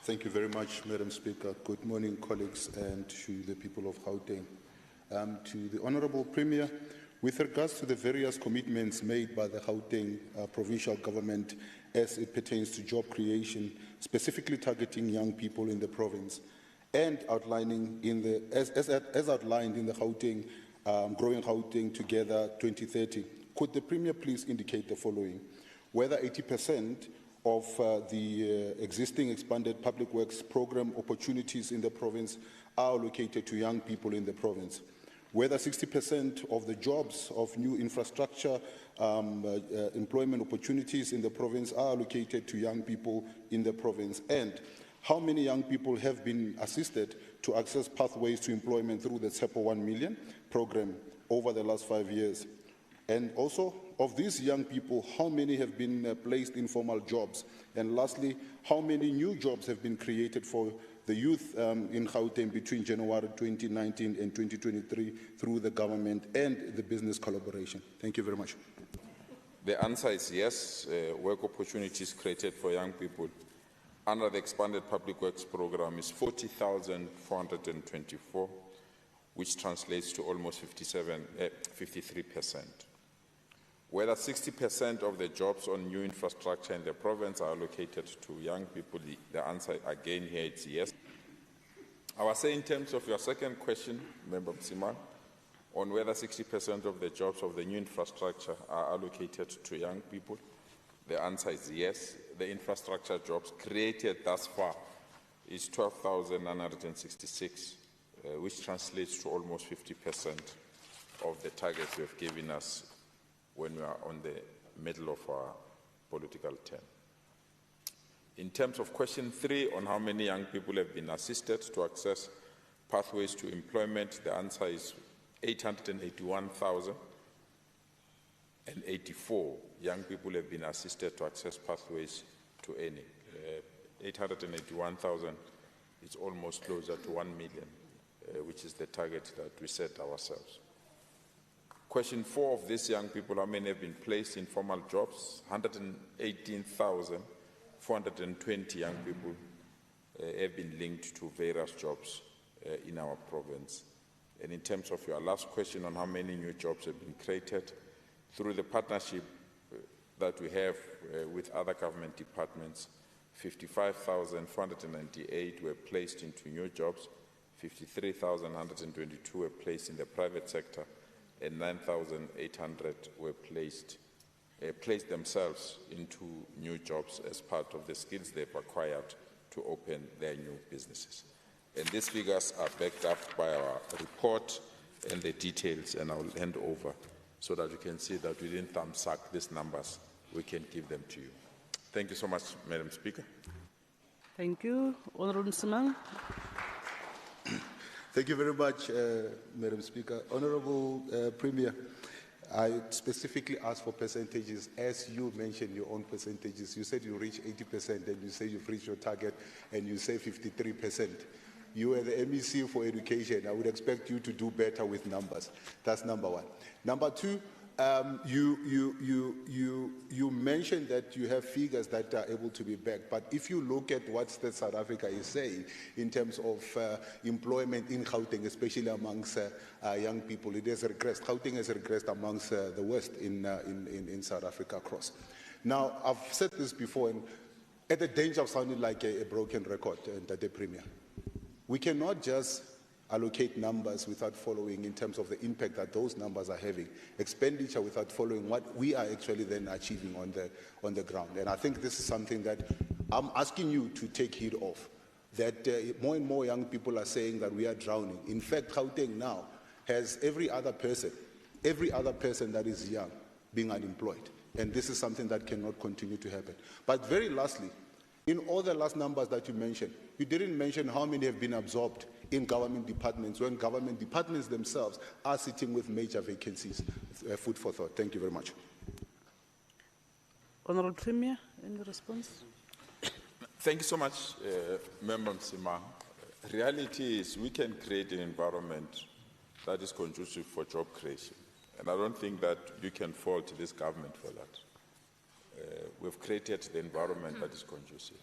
Thank you very much, Madam Speaker. Good morning, colleagues, and to the people of Gauteng. To the Honourable Premier, with regards to the various commitments made by the Gauteng Provincial Government as it pertains to job creation, specifically targeting young people in the province, and outlining in the, as outlined in the Gauteng, Growing Gauteng Together 2030, could the Premier please indicate the following? Whether 80% of the existing expanded public works program opportunities in the province are allocated to young people in the province, whether 60% of the jobs of new infrastructure employment opportunities in the province are allocated to young people in the province, and how many young people have been assisted to access pathways to employment through the TSEPO 1 million program over the last 5 years. And also, of these young people, how many have been placed in formal jobs? And lastly, how many new jobs have been created for the youth in Gauteng between January 2019 and 2023 through the government and the business collaboration? Thank you very much. The answer is yes. Work opportunities created for young people under the expanded public works program is 40,424, which translates to almost 53%. Whether 60% of the jobs on new infrastructure in the province are allocated to young people, the answer again here is yes. I was saying in terms of your second question, Member Msimanga, on whether 60% of the jobs of the new infrastructure are allocated to young people, the answer is yes. The infrastructure jobs created thus far is 12,966, which translates to almost 50% of the targets you have given us when we are on the middle of our political term. In terms of question 3 on how many young people have been assisted to access pathways to employment, the answer is 881,084 young people have been assisted to access pathways to earning. 881,000 is almost closer to 1 million, which is the target that we set ourselves. Question 4 of these young people, how many have been placed in formal jobs? 118,420 young people have been linked to various jobs in our province. And in terms of your last question on how many new jobs have been created, through the partnership that we have with other government departments, 55,498 were placed into new jobs, 53,122 were placed in the private sector, and 9,800 were placed themselves into new jobs as part of the skills they've acquired to open their new businesses. And these figures are backed up by our report and the details, and I will hand over so that you can see that we didn't thumbsuck these numbers. We can give them to you. Thank you so much, Madam Speaker. Thank you. Honourable Msimanga. Thank you very much, Madam Speaker. Honourable Premier, I specifically asked for percentages. As you mentioned your own percentages, you said you reach 80%, and you say you've reached your target, and you say 53%. You are the MEC for education. I would expect you to do better with numbers. That's number one. Number two, you mentioned that you have figures that are able to be backed, but if you look at what State South Africa is saying in terms of employment in Gauteng, especially amongst young people, it has regressed. Gauteng has regressed amongst the worst in South Africa across. Now, I've said this before, and at the danger of sounding like a broken record, the Premier, we cannot just allocate numbers without following in terms of the impact that those numbers are having, expenditure without following what we are actually then achieving on the ground. And I think this is something that I'm asking you to take heed of, that more and more young people are saying that we are drowning. In fact, Gauteng now has every other person that is young being unemployed. And this is something that cannot continue to happen. But very lastly, in all the last numbers that you mentioned, you didn't mention how many have been absorbed in government departments when government departments themselves are sitting with major vacancies. Food for thought. Thank you very much. Honourable Premier, any response? Thank you so much, Member Msimanga. Reality is we can create an environment that is conducive for job creation. And I don't think that you can fault this government for that. We've created the environment that is conducive.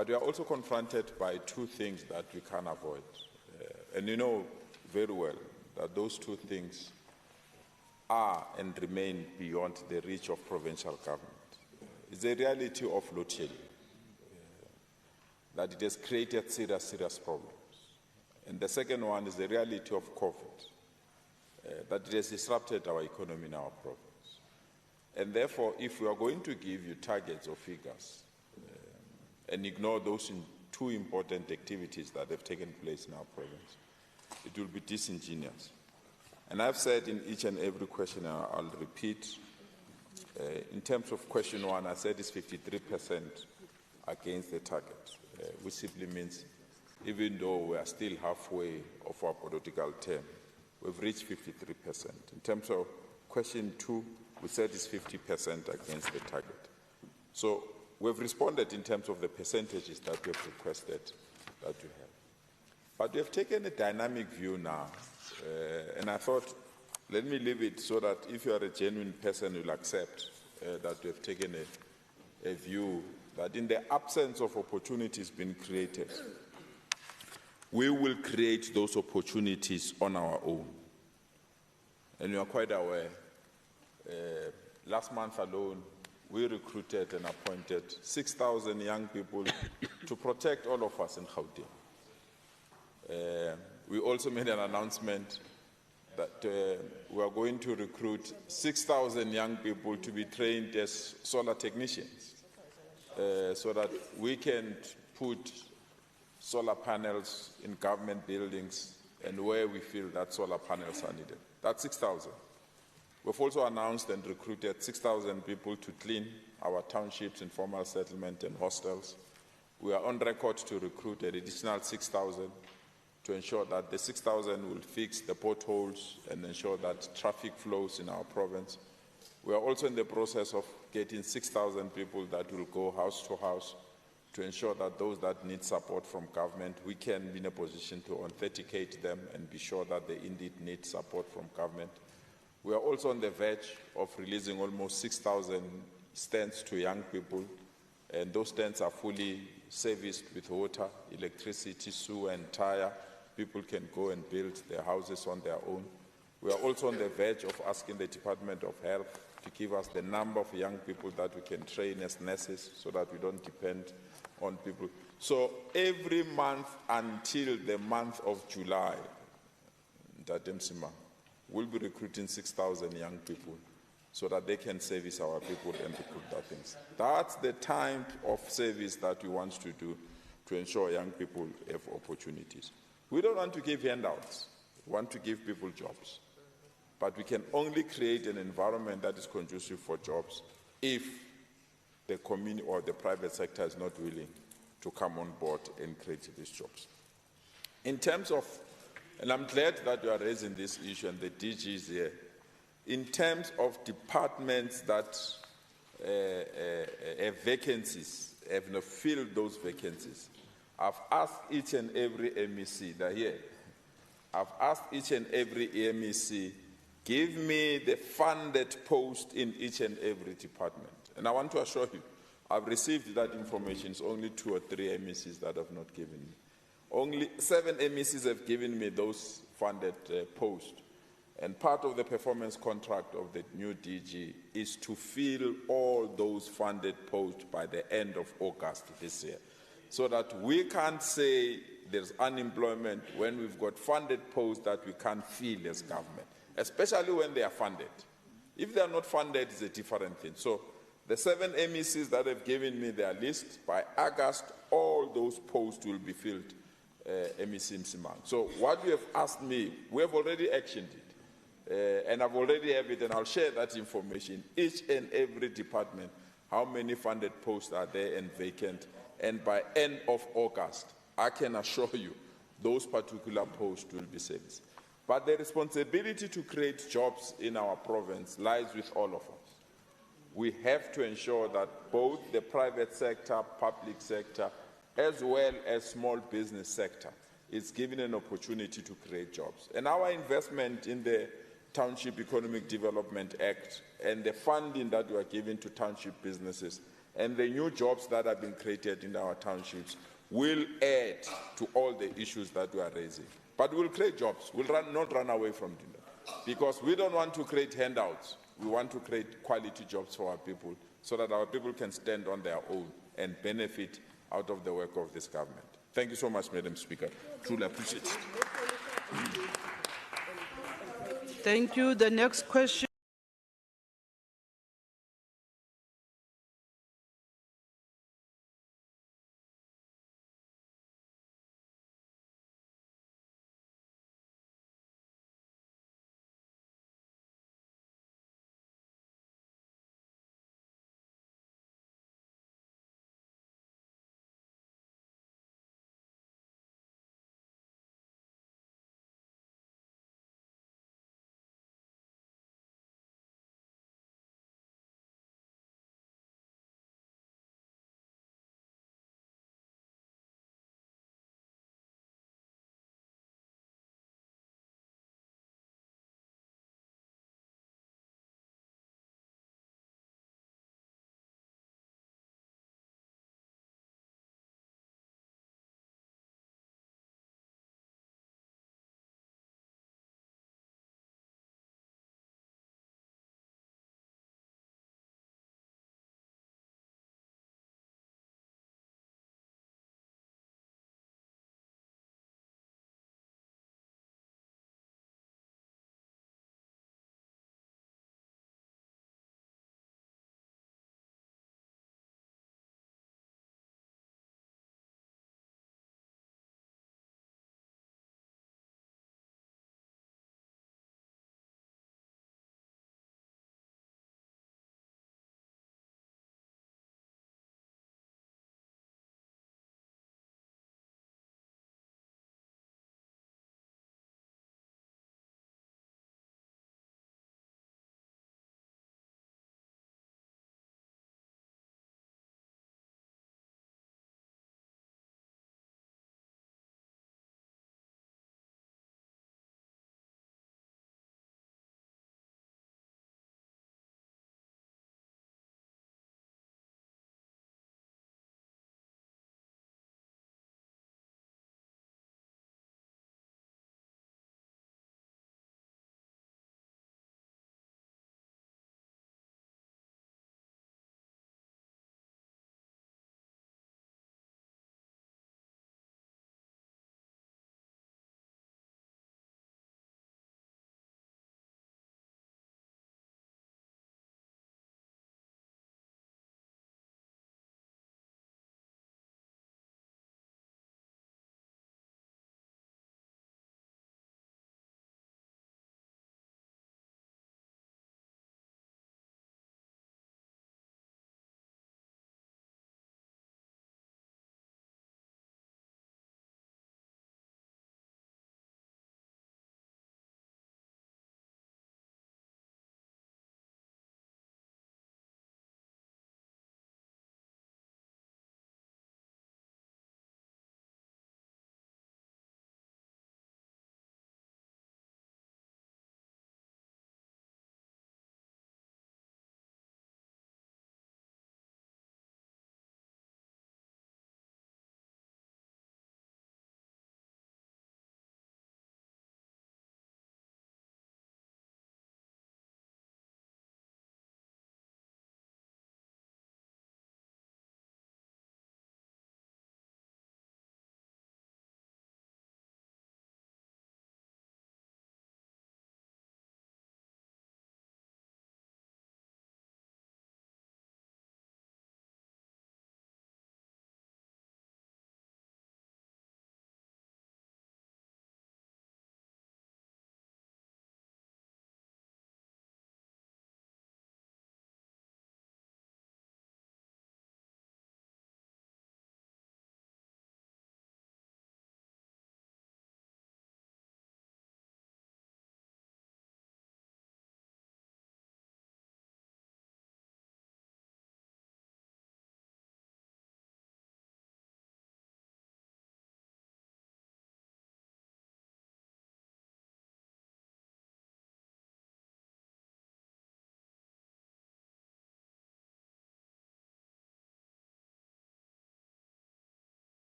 But we are also confronted by two things that we can't avoid. And you know very well that those two things are and remain beyond the reach of provincial government. It's the reality of load shedding, that it has created serious problems. And the second one is the reality of COVID, that it has disrupted our economy in our province. And therefore, if we are going to give you targets or figures and ignore those two important activities that have taken place in our province, it will be disingenuous. And I've said in each and every question, and I'll repeat, in terms of question one, I said it's 53% against the target, which simply means even though we are still halfway of our political term, we've reached 53%. In terms of question two, we said it's 50% against the target. So we've responded in terms of the percentages that we have requested that we have. But we have taken a dynamic view now, and I thought, let me leave it so that if you are a genuine person, you'll accept that we have taken a view that in the absence of opportunities being created, we will create those opportunities on our own. And you are quite aware, last month alone, we recruited and appointed 6,000 young people to protect all of us in Gauteng. We also made an announcement that we are going to recruit 6,000 young people to be trained as solar technicians so that we can put solar panels in government buildings and where we feel that solar panels are needed. That's 6,000. We've also announced and recruited 6,000 people to clean our townships, informal settlement and hostels. We are on record to recruit an additional 6,000 to ensure that the 6,000 will fix the potholes and ensure that traffic flows in our province. We are also in the process of getting 6,000 people that will go house to house to ensure that those that need support from government, we can be in a position to authenticate them and be sure that they indeed need support from government. We are also on the verge of releasing almost 6,000 stands to young people, and those stands are fully serviced with water, electricity, sewer, and tire. People can go and build their houses on their own. We are also on the verge of asking the Department of Health to give us the number of young people that we can train as nurses so that we don't depend on people. So every month until the month of July, Msimanga, we'll be recruiting 6,000 young people so that they can service our people and recruit their things. That's the type of service that we want to do to ensure young people have opportunities. We don't want to give handouts. We want to give people jobs. But we can only create an environment that is conducive for jobs if the community or the private sector is not willing to come on board and create these jobs. In terms of, and I'm glad that you are raising this issue and the DG is here, in terms of departments that have vacancies, have not filled those vacancies, I've asked each and every MEC, they're here, I've asked each and every MEC, give me the funded post in each and every department. And I want to assure you, I've received that information. It's only 2 or 3 MECs that have not given me. Only 7 MECs have given me those funded posts. And part of the performance contract of the new DG is to fill all those funded posts by the end of August this year. So that we can't say there's unemployment when we've got funded posts that we can't fill as government, especially when they are funded. If they are not funded, it's a different thing. So the 7 MECs that have given me their list, by August, all those posts will be filled, MEC Msimanga. So what you have asked me, we have already actioned it. And I've already have it, and I'll share that information. Each and every department, how many funded posts are there and vacant. And by end of August, I can assure you, those particular posts will be serviced. But the responsibility to create jobs in our province lies with all of us. We have to ensure that both the private sector, public sector, as well as small business sector is given an opportunity to create jobs. And our investment in the Township Economic Development Act and the funding that we are giving to township businesses And the new jobs that have been created in our townships will add to all the issues that we are raising. But we'll create jobs. We'll not run away from it. Because we don't want to create handouts. We want to create quality jobs for our people so that our people can stand on their own and benefit out of the work of this government. Thank you so much, Madam Speaker. Truly appreciate it. Thank you. The next question.